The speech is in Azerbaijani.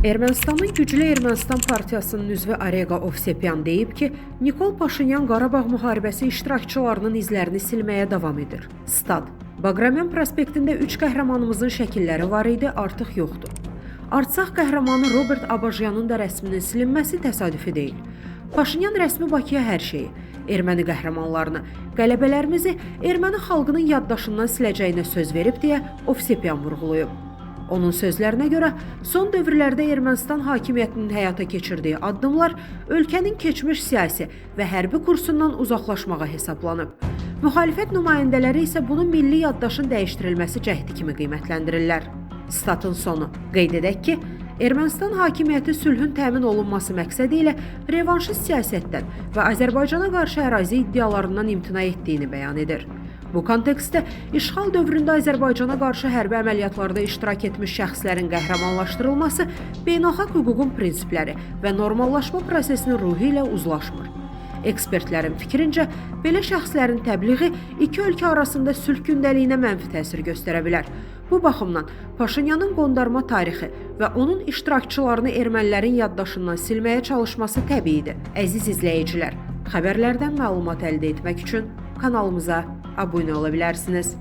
Ermənistanın güclü Ermənistan partiyasının üzvü Arega Ovsepyan deyib ki, Nikol Paşinyan Qarabağ müharibəsi iştirakçılarının izlərini silməyə davam edir. Stat: Baqramyan prospektində 3 qəhrəmanımızın şəkilləri var idi, artıq yoxdur. Artsaq qəhrəmanı Robert Abajyanın da rəsminin silinməsi təsadüfi deyil. Paşinyan rəsmi Bakıya hər şeyi, erməni qəhrəmanlarını, qələbələrimizi erməni xalqının yaddaşından siləcəyinə söz verib deyə Ovsepyan vurğulayıb. Onun sözlərinə görə, son dövrlərdə Ermənistan hakimiyyətinin həyata keçirdiyi addımlar ölkənin keçmiş siyasi və hərbi kursundan uzaqlaşmağa hesablanıb. Müxalifət nümayəndələri isə bunu milli yaddaşın dəyişdirilməsi cəhdi kimi qiymətləndirirlər. Statın sonu. Qeyd edək ki, Ermənistan hakimiyyəti sülhün təmin olunması məqsədi ilə revanşist siyasətdən və Azərbaycana qarşı ərazi iddialarından imtina etdiyini bəyan edir. Bu kontekstdə işğal dövründə Azərbaycana qarşı hərbi əməliyyatlarda iştirak etmiş şəxslərin qəhrəmanlaşdırılması beynəlxalq hüququn prinsipləri və normallaşma prosesinin ruhu ilə uzlaşmır. Ekspertlərin fikrincə, belə şəxslərin təbliği iki ölkə arasında sülh gündəliyinə mənfi təsir göstərə bilər. Bu baxımdan Paşinyanın qondarma tarixi və onun iştirakçılarını ermənilərin yaddaşından silməyə çalışması təbiidir. Əziz izləyicilər, xəbərlərdən məlumat əldə etmək üçün kanalımıza abunə ola bilərsiniz.